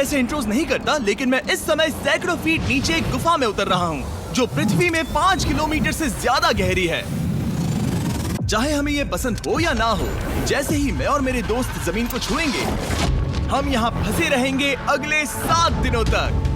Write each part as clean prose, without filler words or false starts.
ऐसे इंट्रोज नहीं करता, लेकिन मैं इस समय सैकड़ों फीट नीचे एक गुफा में उतर रहा हूँ जो पृथ्वी में 5 किलोमीटर से ज्यादा गहरी है। चाहे हमें ये पसंद हो या ना हो, जैसे ही मैं और मेरे दोस्त जमीन को छुएंगे, हम यहाँ फंसे रहेंगे अगले 7 दिनों तक।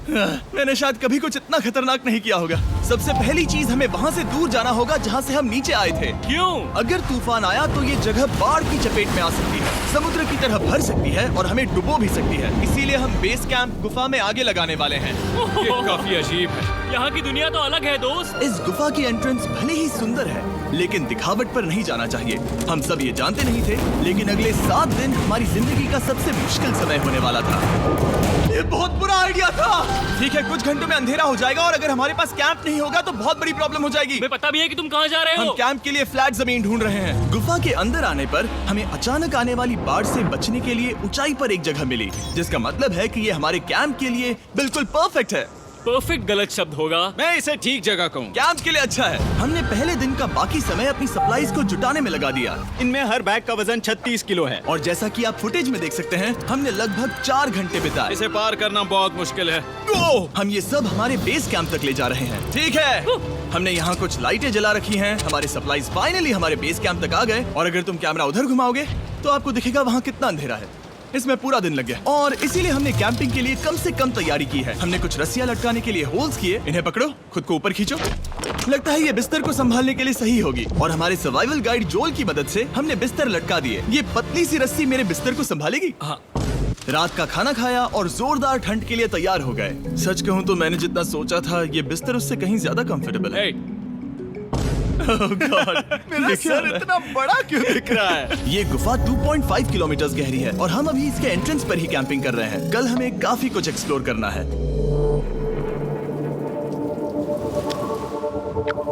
मैंने शायद कभी कुछ इतना खतरनाक नहीं किया होगा। सबसे पहली चीज, हमें वहाँ से दूर जाना होगा जहाँ से हम नीचे आए थे। क्यों? अगर तूफान आया तो ये जगह बाढ़ की चपेट में आ सकती है, समुद्र की तरह भर सकती है और हमें डुबो भी सकती है। इसीलिए हम बेस कैंप गुफा में आगे लगाने वाले हैं। ये काफी अजीब है। यहाँ की दुनिया तो अलग है दोस्त। इस गुफा की एंट्रेंस भले ही सुंदर है, लेकिन दिखावट पर नहीं जाना चाहिए। हम सब ये जानते नहीं थे, लेकिन अगले 7 दिन हमारी जिंदगी का सबसे मुश्किल समय होने वाला था। ये बहुत बुरा आइडिया था। ठीक है, कुछ घंटों में अंधेरा हो जाएगा और अगर हमारे पास कैंप नहीं होगा तो बहुत बड़ी प्रॉब्लम हो जाएगी। हमें पता भी है कि तुम कहाँ जा रहे हम हो। कैंप के लिए फ्लैट जमीन ढूंढ रहे हैं। गुफा के अंदर आने पर हमें अचानक आने वाली बाढ़ से बचने के लिए ऊंचाई पर एक जगह मिली, जिसका मतलब है कि ये हमारे कैंप के लिए बिल्कुल परफेक्ट है। परफेक्ट गलत शब्द होगा। मैं इसे ठीक जगह कहूँ। कैंप के लिए अच्छा है। हमने पहले दिन का बाकी समय अपनी सप्लाईज को जुटाने में लगा दिया। इनमें हर बैग का वजन 36 किलो है और जैसा कि आप फुटेज में देख सकते हैं, हमने लगभग 4 घंटे बिताए। इसे पार करना बहुत मुश्किल है। हम ये सब हमारे बेस कैंप तक ले जा रहे हैं। ठीक है, हमने यहाँ कुछ लाइटें जला रखी हैं। हमारे सप्लाईज फाइनली हमारे बेस कैंप तक आ गए और अगर तुम कैमरा उधर घुमाओगे तो आपको दिखेगा वहाँ कितना अंधेरा है। इसमें पूरा दिन लग गया और इसीलिए हमने कैंपिंग के लिए कम से कम तैयारी की है। हमने कुछ रस्सियां लटकाने के लिए होल्स किए। इन्हें पकड़ो, खुद को ऊपर खींचो। लगता है ये बिस्तर को संभालने के लिए सही होगी और हमारे सर्वाइवल गाइड जोल की मदद से हमने बिस्तर लटका दिए। ये पतली सी रस्सी मेरे बिस्तर को संभालेगी। हाँ। रात का खाना खाया और जोरदार ठंड के लिए तैयार हो गए। सच कहूँ तो मैंने जितना सोचा था, ये बिस्तर उससे कहीं ज्यादा कंफर्टेबल है। Oh God, मेरा सर इतना बड़ा क्यों दिख रहा है? ये गुफा 2.5 किलोमीटर गहरी है और हम अभी इसके एंट्रेंस पर ही कैंपिंग कर रहे हैं। कल हमें काफी कुछ एक्सप्लोर करना है।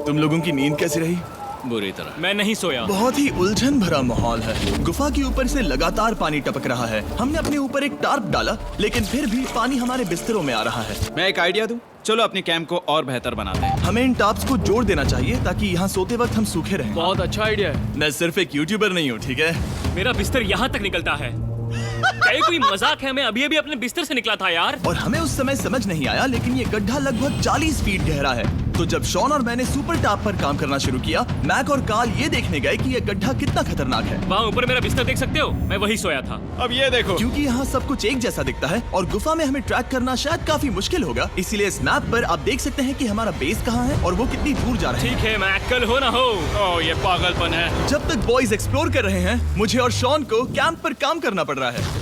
तुम लोगों की नींद कैसी रही? बुरी तरह। मैं नहीं सोया। बहुत ही उलझन भरा माहौल है। गुफा के ऊपर से लगातार पानी टपक रहा है। हमने अपने ऊपर एक टार्प डाला, लेकिन फिर भी पानी हमारे बिस्तरों में आ रहा है। मैं एक आइडिया दूं? चलो अपने कैंप को और बेहतर बनाते हैं। हमें इन टार्प्स को जोड़ देना चाहिए ताकि यहाँ सोते वक्त हम सूखे रहें। बहुत अच्छा आइडिया है। मैं सिर्फ एक यूट्यूबर नहीं हूँ, ठीक है? मेरा बिस्तर यहाँ तक निकलता है। क्या ये कोई मजाक है? मैं अभी अभी अपने बिस्तर से निकला था यार। और हमें उस समय समझ नहीं आया, लेकिन ये गड्ढा लगभग 40 फीट गहरा है। तो जब शॉन और मैंने सुपर टाप पर काम करना शुरू किया, मैक और कार्ल ये देखने गए कि ये गड्ढा कितना खतरनाक है। वहाँ ऊपर मेरा बिस्तर देख सकते हो? मैं वही सोया था। अब ये देखो, क्योंकि यहाँ सब कुछ एक जैसा दिखता है और गुफा में हमें ट्रैक करना शायद काफी मुश्किल होगा, इसीलिए इस मैप पर आप देख सकते हैं कि हमारा बेस कहाँ है और वो कितनी दूर जा रहा है। ठीक है, मैं कल हो ना हो। ओह ये पागलपन है। जब तक बॉयज एक्सप्लोर कर रहे हैं, मुझे और शॉन को कैंप पर काम करना पड़ रहा है।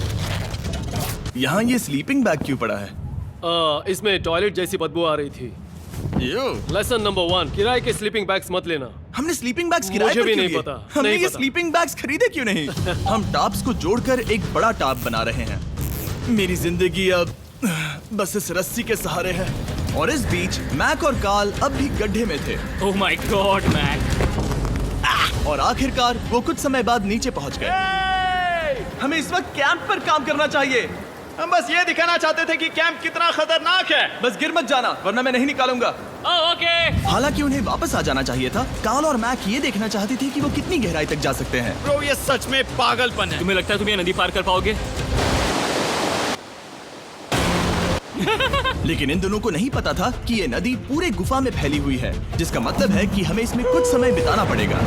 यहाँ ये स्लीपिंग बैग क्यों पड़ा है? इसमें टॉयलेट जैसी बदबू आ रही थी। लेसन नंबर 1, किराए के स्लीपिंग बैग्स मत लेना। हमने स्लीपिंग बैग्स किराए मुझे पर भी क्यों नहीं लिए? पता, हमने नहीं ये पता। स्लीपिंग बैग्स खरीदे क्यों नहीं? हम टाप्स को जोड़कर एक बड़ा टाप बना रहे हैं। मेरी जिंदगी अब बस इस रस्सी के सहारे है। और इस बीच मैक और कार्ल अब भी गड्ढे में थे। Oh my God Mac. और आखिरकार वो कुछ समय बाद नीचे पहुंच गए। हमें इस वक्त कैंप पर काम करना चाहिए। हम बस ये दिखाना चाहते थे कि कैंप कितना खतरनाक है। बस गिर मत जाना, वरना मैं नहीं निकालूंगा। ओके। हालांकि उन्हें वापस आ जाना चाहिए था। कार्ल और मैक ये देखना चाहते थे कि वो कितनी गहराई तक जा सकते हैं। ब्रो ये सच में पागलपन है। तुम्हें लगता है तुम ये नदी पार कर पाओगे? लेकिन इन दोनों को नहीं पता था कि ये नदी पूरे गुफा में फैली हुई है, जिसका मतलब है कि हमें इसमें कुछ समय बिताना पड़ेगा।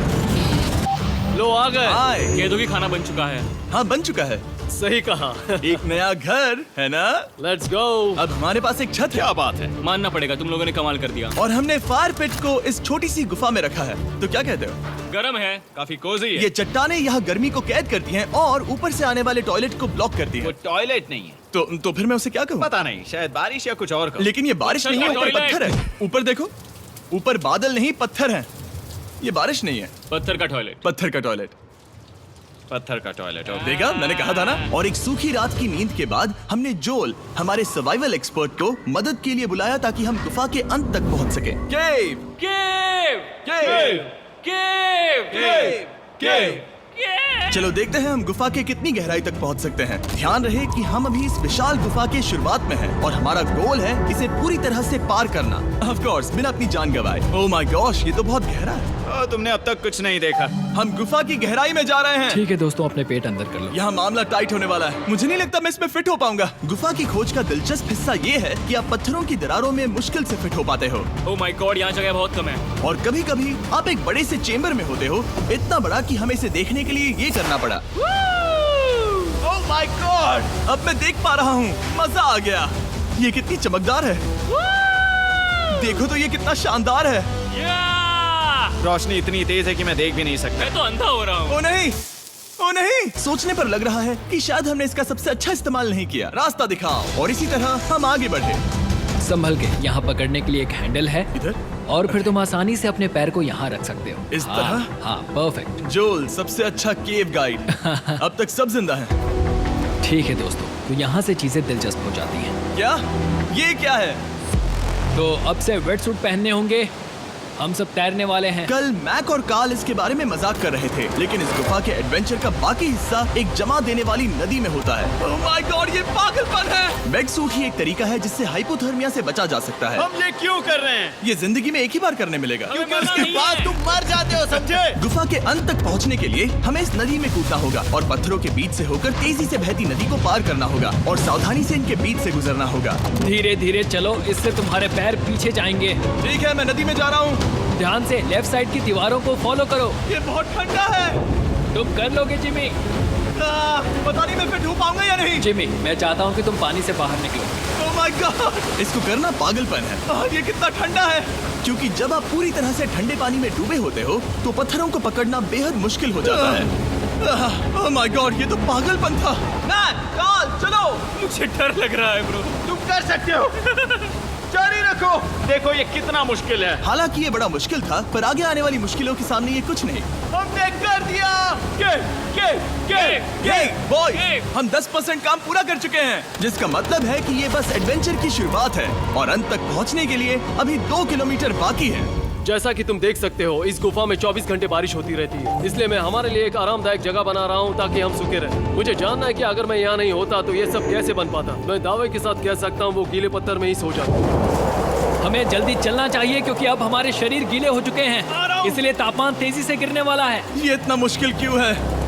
लो आ गए। हाय। कह दो कि खाना बन चुका है। हाँ, बन चुका है। सही कहा। एक नया घर है ना? Let's go. अब हमारे पास एक छत है। क्या बात है। मानना पड़ेगा, तुम लोगों ने कमाल कर दिया। और हमने फायर पिट को इस छोटी सी गुफा में रखा है। तो क्या कहते हो? गरम है। काफी कोजी है। ये चट्टानें यहाँ गर्मी को कैद करती हैं और ऊपर से आने वाले टॉयलेट को ब्लॉक करती वो हैं। टॉयलेट नहीं है। तो फिर मैं उसे क्या कहूँ? पता नहीं, शायद बारिश या कुछ और कहो। लेकिन ये बारिश नहीं है, ऊपर टॉयलेट। पत्थर है। ऊपर देखो, ऊपर बादल नहीं पत्थर है। ये बारिश नहीं है, पत्थर का टॉयलेट। पत्थर का टॉयलेट। पत्थर का टॉयलेट। और देखा, मैंने कहा था ना। और एक सूखी रात की नींद के बाद हमने जोल, हमारे सर्वाइवल एक्सपर्ट को मदद के लिए बुलाया ताकि हम गुफा के अंत तक पहुंच सकें। केव, केव, केव, केव, केव, केव। केव। चलो देखते हैं हम गुफा के कितनी गहराई तक पहुंच सकते हैं। ध्यान रहे कि हम अभी इस विशाल गुफा के शुरुआत में हैं और हमारा गोल है इसे पूरी तरह से पार करना। ऑफ कोर्स, बिना अपनी जान गंवाए। ओह माय गॉश, ये तो बहुत गहरा है। तुमने अब तक कुछ नहीं देखा। हम गुफा की गहराई में जा रहे हैं। ठीक है दोस्तों, अपने पेट अंदर कर लो। यहाँ मामला टाइट होने वाला है। मुझे नहीं लगता मैं इसमें फिट हो पाऊंगा। गुफा की खोज का दिलचस्प हिस्सा ये है कि आप पत्थरों की दरारों में मुश्किल से फिट हो पाते हो, ओह माय गॉड, यहाँ जगह बहुत कम है। और कभी कभी आप एक बड़े से चेम्बर में होते हो, इतना बड़ा कि हमें इसे देखने के लिए ये करना पड़ा। ओह माय गॉड! अब मैं देख पा रहा हूँ, मजा आ गया। ये कितनी चमकदार है, देखो तो ये कितना शानदार है। या! रोशनी इतनी तेज है कि मैं देख भी नहीं सकता। मैं तो अंधा हो रहा हूँ। ओ नहीं, ओ नहीं, सोचने पर लग रहा है कि शायद हमने इसका सबसे अच्छा इस्तेमाल नहीं किया। रास्ता दिखाओ। और इसी तरह हम आगे बढ़े। संभल के, यहाँ पकड़ने के लिए एक हैंडल है इधर और फिर तुम आसानी से अपने पैर को यहाँ रख सकते हो। इस तरह? हाँ, परफेक्ट। जोल, सबसे अच्छा केव गाइड। अब तक सब जिंदा हैं। ठीक है दोस्तों, तो यहाँ से चीजें दिलचस्प हो जाती हैं। क्या? ये क्या है? तो अब से वेट सूट पहनने होंगे, हम सब तैरने वाले हैं। कल मैक और कार्ल इसके बारे में मजाक कर रहे थे, लेकिन इस गुफा के एडवेंचर का बाकी हिस्सा एक जमा देने वाली नदी में होता है। ओह माय गॉड, ये पागलपन है। वेट सूट ही एक तरीका है जिससे हाइपोथर्मिया से बचा जा सकता है। हम ये क्यों कर रहे हैं? ये जिंदगी में एक ही बार करने मिलेगा। क्योंकि मरना उसके नहीं बाद है। तुम मर जाते हो, समझे? गुफा के अंत तक पहुंचने के लिए हमें इस नदी में कूदना होगा और पत्थरों के बीच से होकर तेजी से बहती नदी को पार करना होगा और सावधानी से इनके बीच से गुजरना होगा। धीरे धीरे चलो, इससे तुम्हारे पैर पीछे जाएंगे। ठीक है, मैं नदी में जा रहा हूँ। ध्यान से लेफ्ट साइड की दीवारों को फॉलो करो। ये बहुत ठंडा है। तुम कर लोगे जिमी। पता नहीं मैं फिट हो पाऊंगा या नहीं। जिमी, मैं चाहता हूँ कि तुम पानी से बाहर निकलो। ओह माय गॉड, इसको करना पागलपन है। ये कितना ठंडा है। क्योंकि जब आप पूरी तरह से ठंडे पानी में डूबे होते हो तो पत्थरों को पकड़ना बेहद मुश्किल हो जाता है। ओह माय गॉड, ये तो पागलपन था। कार्ल, चलो। मुझे डर लग रहा है ब्रो। तुम कर सकते हो। जारी रखो। देखो ये कितना मुश्किल है। हालांकि ये बड़ा मुश्किल था, पर आगे आने वाली मुश्किलों के सामने ये कुछ नहीं। हमने कर दिया। Boy, Hey! हम 10% काम पूरा कर चुके हैं, जिसका मतलब है कि ये बस एडवेंचर की शुरुआत है और अंत तक पहुंचने के लिए अभी 2 किलोमीटर बाकी है। जैसा कि तुम देख सकते हो, इस गुफा में 24 घंटे बारिश होती रहती है, इसलिए मैं हमारे लिए एक आरामदायक जगह बना रहा हूँ ताकि हम सूखे रहें। मुझे जानना है कि अगर मैं यहाँ नहीं होता तो ये सब कैसे बन पाता। मैं दावे के साथ कह सकता हूँ वो गीले पत्थर में ही सो जाता। हमें जल्दी चलना चाहिए क्योंकि अब हमारे शरीर गीले हो चुके हैं, इसलिए तापमान तेजी से गिरने वाला है। ये इतना मुश्किल क्यों है?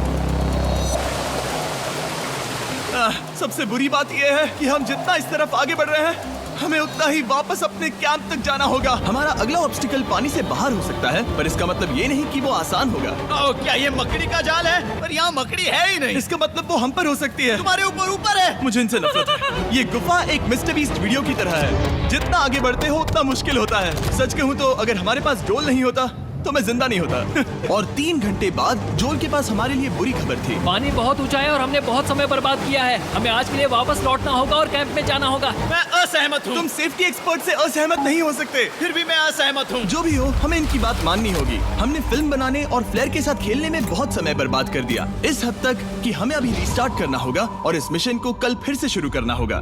सबसे बुरी बात यह है कि हम जितना इस तरफ आगे बढ़ रहे हैं, हमें उतना ही वापस अपने कैंप तक जाना होगा। हमारा अगला ऑब्स्टिकल पानी से बाहर हो सकता है, पर इसका मतलब ये नहीं कि वो आसान होगा। ओह, क्या ये मकड़ी का जाल है? पर यहाँ मकड़ी है ही नहीं। इसका मतलब वो हम पर हो सकती है। तुम्हारे ऊपर है। मुझे इनसे नफरत है। ये गुफा एक मिस्टर बीस्ट वीडियो की तरह है, जितना आगे बढ़ते हो उतना मुश्किल होता है। सच कहूँ तो अगर हमारे पास जोल नहीं होता तो मैं जिंदा नहीं होता। और 3 घंटे बाद जोल के पास हमारे लिए बुरी खबर थी। पानी बहुत ऊंचा है और हमने बहुत समय बर्बाद किया है। हमें आज के लिए वापस लौटना होगा और कैंप में जाना होगा। मैं असहमत हूँ। तुम सेफ्टी एक्सपर्ट से असहमत नहीं हो सकते। फिर भी मैं असहमत हूँ। जो भी हो, हमें इनकी बात माननी होगी। हमने फिल्म बनाने और फ्लेयर के साथ खेलने में बहुत समय बर्बाद कर दिया, इस हद तक कि हमें अभी रिस्टार्ट करना होगा और इस मिशन को कल फिर से शुरू करना होगा।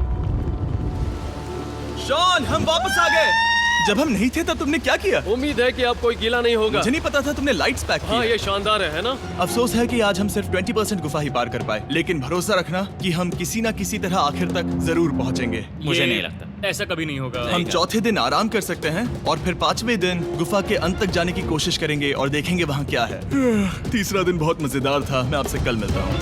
शॉन, हम वापस आ गए। जब हम नहीं थे तब तुमने क्या किया? उम्मीद है कि अब कोई गीला नहीं होगा। मुझे नहीं पता था तुमने लाइट्स पैक हाँ, की। ये शानदार है ना? अफसोस है कि आज हम सिर्फ 20% गुफा ही पार कर पाए, लेकिन भरोसा रखना कि हम किसी न किसी तरह आखिर तक जरूर पहुंचेंगे। मुझे नहीं लगता ऐसा कभी नहीं होगा। हम चौथे दिन आराम कर सकते हैं और फिर 5वें दिन गुफा के अंत तक जाने की कोशिश करेंगे और देखेंगे वहाँ क्या है। तीसरा दिन बहुत मजेदार था। मैं आपसे कल मिलता हूँ।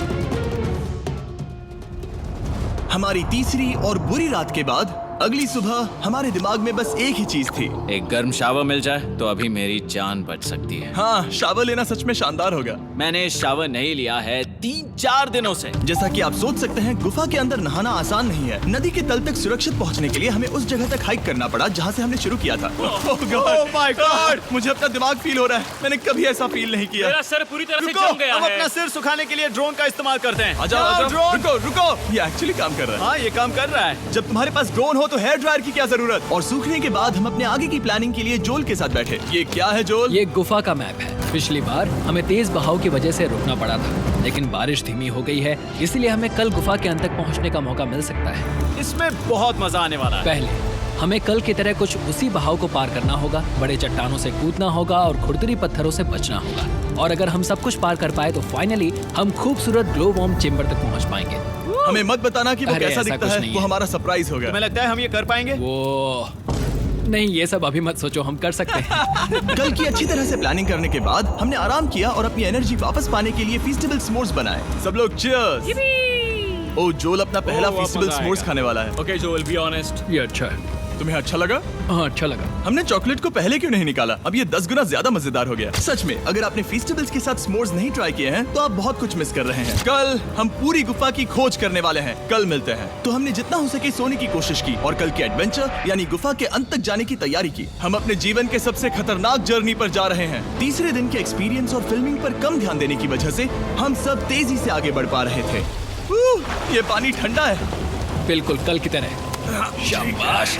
हमारी तीसरी और बुरी रात के बाद अगली सुबह हमारे दिमाग में बस एक ही चीज थी। एक गर्म शावर मिल जाए तो अभी मेरी जान बच सकती है। हाँ, शावर लेना सच में शानदार होगा। मैंने शावर नहीं लिया है 3-4 दिनों से। जैसा कि आप सोच सकते हैं, गुफा के अंदर नहाना आसान नहीं है। नदी के तल तक सुरक्षित पहुंचने के लिए हमें उस जगह तक हाइक करना पड़ा जहाँ से हमने शुरू किया था। Oh my God! मुझे अपना दिमाग फील हो रहा है। मैंने कभी ऐसा फील नहीं किया। मेरा सर पूरी तरह से रुको, जम गया हम है। अपना सिर सुखाने के लिए ड्रोन का इस्तेमाल करते हैं। आ जाओ, आ जाओ। ड्रोन। रुको रुको, ये एक्चुअली काम कर रहा है। हाँ, ये काम कर रहा है। जब तुम्हारे पास ड्रोन हो तो हेयर ड्रायर की क्या जरूरत। और सूखने के बाद हम अपने आगे की प्लानिंग के लिए जोल के साथ बैठे। ये क्या है जोल? ये गुफा का मैप है। पिछली बार हमें तेज बहाव की वजह से रुकना पड़ा था, लेकिन बारिश धीमी हो गई है, इसलिए हमें कल गुफा के अंत तक पहुंचने का मौका मिल सकता है। इसमें बहुत मजा आने वाला है। पहले हमें कल की तरह कुछ उसी बहाव को पार करना होगा, बड़े चट्टानों से कूदना होगा और खुरदुरी पत्थरों से बचना होगा। और अगर हम सब कुछ पार कर पाए तो फाइनली हम खूबसूरत ग्लो वार्म चेम्बर तक पहुंच पाएंगे। हमें मत बताना कि वो अरे, कैसा ऐसा दिखता कुछ है। नहीं वो है। हमारा सरप्राइज होगा। तुम्हें लगता है हम ये कर पाएंगे? वो नहीं, ये सब अभी मत सोचो, हम कर सकते हैं। कल की अच्छी तरह से प्लानिंग करने के बाद हमने आराम किया और अपनी एनर्जी वापस पाने के लिए फीस्टेबल s'mores बनाए। सब लोग cheers! ओ जोल अपना पहला बहुत फीस्टेबल मजा s'mores आएगा। खाने वाला है। Okay Joel, be honest. ये अच्छा है। तुम्हें अच्छा लगा? हाँ, अच्छा लगा। हमने चॉकलेट को पहले क्यों नहीं निकाला? अब ये 10 गुना ज्यादा मजेदार हो गया। सच में, अगर आपने फीस्टेबल्स के साथ s'mores नहीं ट्राई किए हैं, तो आप बहुत कुछ मिस कर रहे हैं। कल हम पूरी गुफा की खोज करने वाले हैं। कल मिलते हैं। तो हमने जितना हो सके सोने की कोशिश की और कल के एडवेंचर यानी गुफा के अंत तक जाने की तैयारी की। हम अपने जीवन के सबसे खतरनाक जर्नी पर जा रहे हैं। तीसरे दिन के एक्सपीरियंस और फिल्मिंग पर कम ध्यान देने की वजह से हम सब तेजी से आगे बढ़ पा रहे थे। ये पानी ठंडा है। बिल्कुल कल की तरह। शाबाश।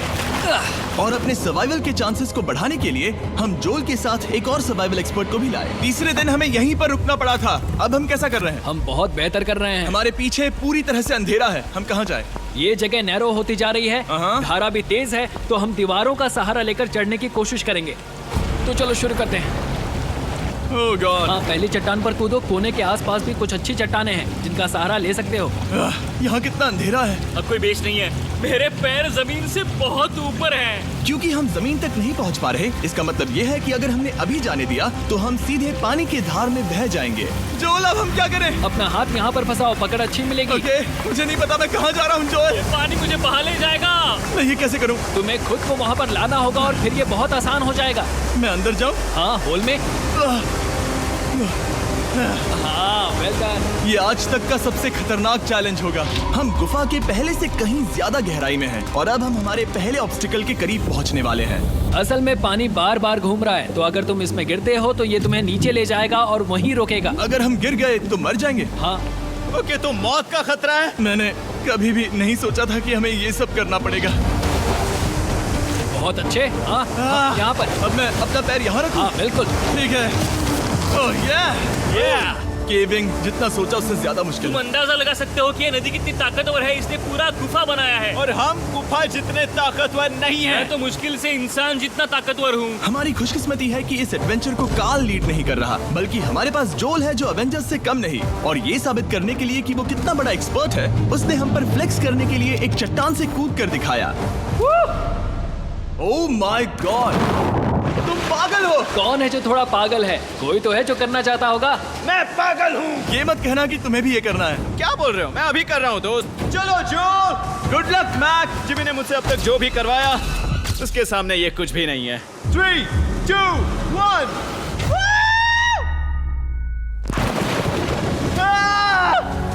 और अपने सर्वाइवल के चांसेस को बढ़ाने के लिए हम जोल के साथ एक और सर्वाइवल एक्सपर्ट को भी लाए। तीसरे दिन हमें यहीं पर रुकना पड़ा था। अब हम कैसा कर रहे हैं? हम बहुत बेहतर कर रहे हैं। हमारे पीछे पूरी तरह से अंधेरा है। हम कहाँ जाएं? ये जगह नैरो होती जा रही है, हाँ। धारा भी तेज है, तो हम दीवारों का सहारा लेकर चढ़ने की कोशिश करेंगे। तो चलो शुरू करते हैं। Oh God! हाँ, पहली चट्टान पर कूदो। कोने के आसपास भी कुछ अच्छी चट्टानें हैं जिनका सहारा ले सकते हो। यहाँ कितना अंधेरा है। अब कोई बेस नहीं है। मेरे पैर जमीन से बहुत ऊपर हैं। क्योंकि हम जमीन तक नहीं पहुँच पा रहे, इसका मतलब ये है कि अगर हमने अभी जाने दिया तो हम सीधे पानी की धार में बह जाएंगे। जोल, अब हम क्या करें? अपना हाथ यहाँ पर फंसाओ, पकड़ अच्छी मिलेगी। ओके, मुझे नहीं पता मैं कहाँ जा रहा हूँ जोल। पानी मुझे बहा ले जाएगा। मैं ये कैसे करूँ? तुम्हें खुद को वहाँ पर लाना होगा और फिर ये बहुत आसान हो जाएगा। मैं अंदर जाऊँ? हाँ, होल में। हाँ, वेल डन। ये आज तक का सबसे खतरनाक चैलेंज होगा। हम गुफा के पहले से कहीं ज्यादा गहराई में हैं और अब हम हमारे पहले ऑब्स्टिकल के करीब पहुंचने वाले हैं। असल में पानी बार बार घूम रहा है, तो अगर तुम इसमें गिरते हो तो ये तुम्हें नीचे ले जाएगा और वहीं रोकेगा। अगर हम गिर गए तो मर जाएंगे। हाँ, ओके, तो मौत का खतरा है। मैंने कभी भी नहीं सोचा था कि हमें ये सब करना पड़ेगा। बहुत अच्छे। हाँ, हाँ, यहाँ पर। अब मैं अपना पैर यहाँ रखूं? हाँ, बिल्कुल। ठीक है। ओह yeah! केविंग जितना सोचा उससे ज्यादा मुश्किल तुम है। अंदाजा लगा सकते हो कि ये नदी कितनी ताकतवर है। इसने पूरा गुफा बनाया है। और हम गुफा जितने ताकतवर नहीं मैं है। तो मुश्किल से इंसान जितना ताकतवर हूँ। हमारी खुशकिस्मती है कि इस एडवेंचर को काल लीड नहीं कर रहा, बल्कि हमारे पास जोल है जो अवेंजर्स से कम नहीं। और ये साबित करने के लिए कि वो कितना बड़ा एक्सपर्ट है, उसने हम पर फ्लेक्स करने के लिए एक चट्टान से कूद कर दिखाया। ओह माय गॉड, तुम पागल हो। कौन है जो थोड़ा पागल है? कोई तो है जो करना चाहता होगा। मैं पागल हूँ। ये मत कहना कि तुम्हें भी ये करना है। क्या बोल रहे हो? मैं अभी कर रहा हूँ दोस्त। चलो जो, गुड लक मैक। जिमी ने मुझसे अब तक जो भी करवाया उसके सामने ये कुछ भी नहीं है। 3, 2, 1।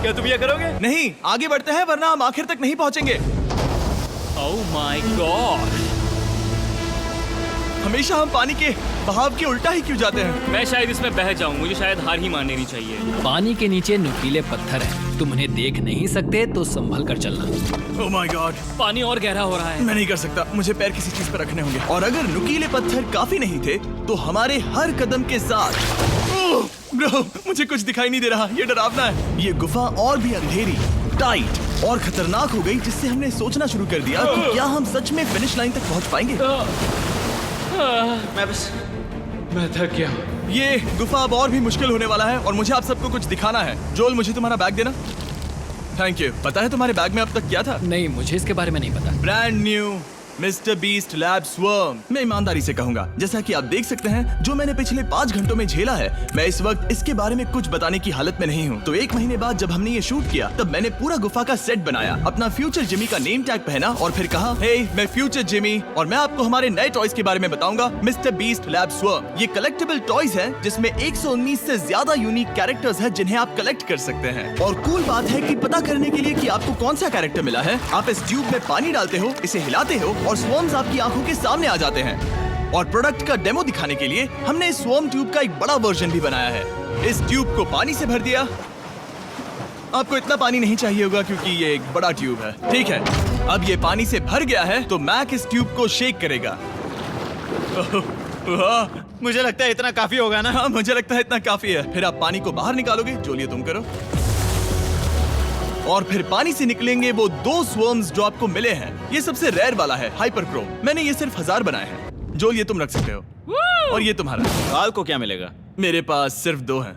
क्या तुम ये करोगे? नहीं, आगे बढ़ते हैं वरना हम आखिर तक नहीं पहुंचेंगे। ओह माय गॉड, हमेशा हम पानी के बहाव के उल्टा ही क्यों जाते हैं? मैं शायद इसमें बह जाऊं। मुझे शायद हार ही मान लेनी चाहिए। पानी के नीचे नुकीले पत्थर हैं। तुम उन्हें देख नहीं सकते तो संभल कर चलना। ओह माय गॉड, पानी और गहरा हो रहा है। मैं नहीं कर सकता। मुझे पैर किसी चीज पर रखने होंगे। और अगर नुकीले पत्थर काफी नहीं थे तो हमारे हर कदम के साथ ब्रो, मुझे कुछ दिखाई नहीं दे रहा। ये डरावना है। ये गुफा और भी अंधेरी, टाइट और खतरनाक हो गई, जिससे हमने सोचना शुरू कर दिया कि क्या हम सच में फिनिश लाइन तक पहुंच पाएंगे। मैं थक गया। ये गुफा अब और भी मुश्किल होने वाला है और मुझे आप सबको कुछ दिखाना है। जोल, मुझे तुम्हारा बैग देना। Thank you. पता है तुम्हारे बैग में अब तक क्या था? नहीं, मुझे इसके बारे में नहीं पता। Brand new mister beast lab swarm. मैं ईमानदारी से कहूंगा, जैसा कि आप देख सकते हैं, जो मैंने पिछले 5 घंटों में झेला है, मैं इस वक्त इसके बारे में कुछ बताने की हालत में नहीं हूँ। तो 1 महीने बाद जब हमने ये शूट किया, तब मैंने पूरा गुफा का सेट बनाया, अपना फ्यूचर जिमी का नेम टैग पहना और फिर कहा, हे मैं फ्यूचर जिमी और मैं आपको हमारे नए टॉयज के बारे में बताऊंगा, मिस्टर बीस्ट लैब स्वर्म। ये कलेक्टेबल टॉयज हैं जिसमें 119 से ज्यादा यूनिक कैरेक्टर्स हैं जिन्हें आप कलेक्ट कर सकते हैं। और कूल बात है कि पता करने के लिए कि आपको कौन सा कैरेक्टर मिला है, आप इस ट्यूब में पानी डालते हो, इसे हिलाते हो और स्वर्म्स आपकी आंखों के सामने आ जाते हैं। और प्रोडक्ट का डेमो दिखाने के लिए हमने इस स्वॉर्म ट्यूब का एक बड़ा वर्जन भी बनाया है। इस ट्यूब को पानी से भर दिया। आपको इतना पानी नहीं चाहिए होगा क्योंकि ये एक बड़ा ट्यूब है। ठीक है, अब ये पानी से भर गया है तो मैक इस ट्यूब को शेक करेगा। मुझे लगता है इतना काफी होगा ना? हाँ, मुझे लगता है इतना काफी है। फिर आप पानी को बाहर निकालोगे। जोलिए तुम करो। और फिर पानी से निकलेंगे वो 2 स्वर्म्स जो आपको मिले हैं। ये सबसे रेयर वाला है, हाइपरक्रोम। मैंने ये सिर्फ 1000 बनाए हैं। जोल, ये तुम रख सकते हो। और ये तुम्हारा। काल को क्या मिलेगा? मेरे पास सिर्फ 2 हैं।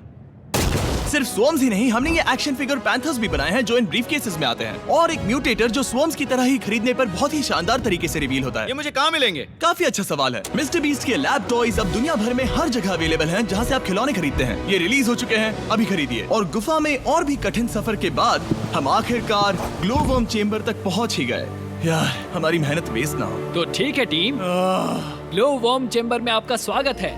सिर्फ स्वॉर्म्स ही नहीं, हमने ये एक्शन फिगर पैंथर्स भी बनाए हैं जो इन ब्रीफ केसेस में आते हैं, और एक म्यूटेटर जो स्वॉर्म्स की तरह ही खरीदने पर बहुत ही शानदार तरीके से रिवील होता है। ये मुझे कहाँ मिलेंगे? काफी अच्छा सवाल है। मिस्टर बीस्ट के लैब टॉयज अब दुनिया भर में हर जगह अवेलेबल हैं जहां से आप खिलौने खरीदते हैं। ये रिलीज हो चुके हैं, अभी खरीदिए। और गुफा में और भी कठिन सफर के बाद हम आखिरकार ग्लोवर्म चेम्बर तक पहुंच ही गए। यार, हमारी मेहनत वेस्ट ना हो। तो ठीक है टीम, ग्लो वर्म चेम्बर में आपका स्वागत है।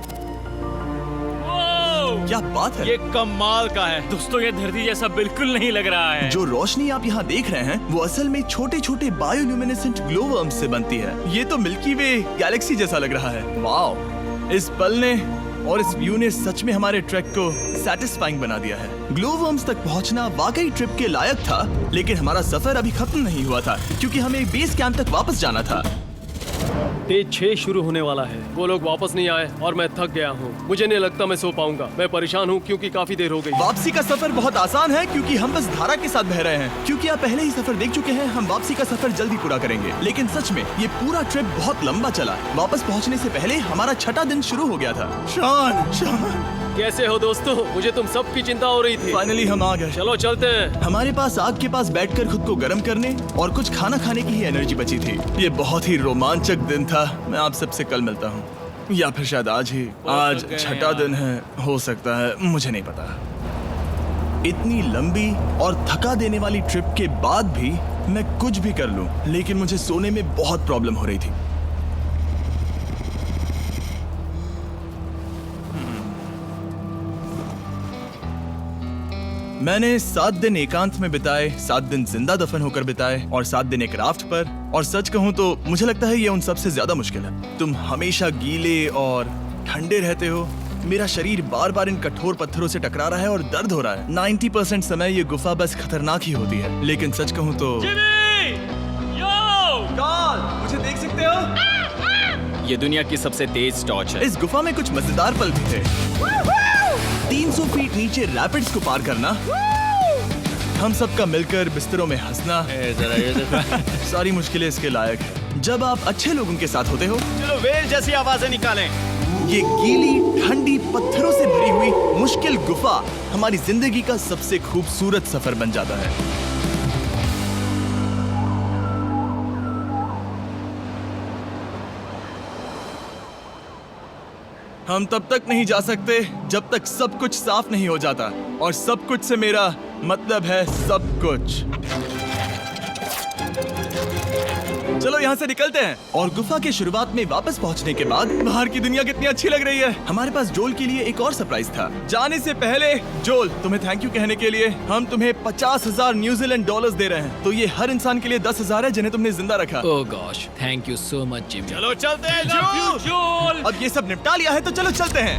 क्या बात है? ये कमाल का है। दोस्तों ये धरती जैसा बिल्कुल नहीं लग रहा है। जो रोशनी आप यहाँ देख रहे हैं वो असल में छोटे छोटे बायोल्यूमिनेसेंट ग्लोवर्म्स से बनती है। ये तो मिल्की वे गैलेक्सी जैसा लग रहा है। वाओ, इस पल ने और इस व्यू ने सच में हमारे ट्रैक को सैटिस्फाइंग बना दिया है। ग्लोवर्म्स तक पहुंचना वाकई ट्रिप के लायक था, लेकिन हमारा सफर अभी खत्म नहीं हुआ था क्योंकि हमें बेस कैंप तक वापस जाना था। डे 6 शुरू होने वाला है। वो लोग वापस नहीं आए और मैं थक गया हूँ। मुझे नहीं लगता मैं सो पाऊंगा। मैं परेशान हूँ क्योंकि काफी देर हो गई। वापसी का सफर बहुत आसान है क्योंकि हम बस धारा के साथ बह रहे हैं। क्योंकि आप पहले ही सफर देख चुके हैं, हम वापसी का सफर जल्दी पूरा करेंगे। लेकिन सच में ये पूरा ट्रिप बहुत लंबा चला। वापस पहुंचने से पहले हमारा 6वां दिन शुरू हो गया था। शान, कैसे हो दोस्तों? मुझे तुम सबकी चिंता हो रही थी। फाइनली हम आ गए। चलो चलते हैं। हमारे पास आग के पास बैठकर खुद को गर्म करने और कुछ खाना खाने की ही एनर्जी बची थी। ये बहुत ही रोमांचक दिन था। मैं आप सबसे कल मिलता हूँ, या फिर शायद आज ही। आज 6वां दिन है, हो सकता है, मुझे नहीं पता। इतनी लंबी और थका देने वाली ट्रिप के बाद भी मैं कुछ भी कर लूं, लेकिन मुझे सोने में बहुत प्रॉब्लम हो रही थी। मैंने 7 दिन एकांत में बिताए, 7 दिन जिंदा दफन होकर बिताए और 7 दिन एक राफ्ट पर। और सच कहूं तो मुझे लगता है ये उन सबसे ज्यादा मुश्किल है। तुम हमेशा गीले और ठंडे रहते हो। मेरा शरीर बार बार इन कठोर पत्थरों से टकरा रहा है और दर्द हो रहा है। 90% समय ये गुफा बस खतरनाक ही होती है। लेकिन सच कहूं तो मुझे देख सकते हो? ये दुनिया की सबसे तेज टॉर्च है। इस गुफा में कुछ मजेदार पल भी थे। 300 फीट नीचे रैपिड्स को पार करना, हम सबका मिलकर बिस्तरों में हंसना, सारी मुश्किलें इसके लायक है जब आप अच्छे लोगों के साथ होते हो। चलो वेल जैसी आवाजें निकालें। ये गीली ठंडी पत्थरों से भरी हुई मुश्किल गुफा हमारी जिंदगी का सबसे खूबसूरत सफर बन जाता है। हम तब तक नहीं जा सकते जब तक सब कुछ साफ नहीं हो जाता, और सब कुछ से मेरा मतलब है सब कुछ। चलो यहाँ से निकलते हैं। और गुफा के शुरुआत में वापस पहुँचने के बाद बाहर की दुनिया कितनी अच्छी लग रही है। हमारे पास जोल के लिए एक और सरप्राइज था। जाने से पहले जोल, तुम्हें थैंक यू कहने के लिए हम तुम्हें 50,000 न्यूजीलैंड डॉलर्स दे रहे हैं। तो ये हर इंसान के लिए 10,000 है जिन्हें तुमने जिंदा रखा। Oh gosh, thank you so much Jimmy. चलो चलते हैं जोल। अब ये सब निपटा लिया है तो चलो चलते हैं।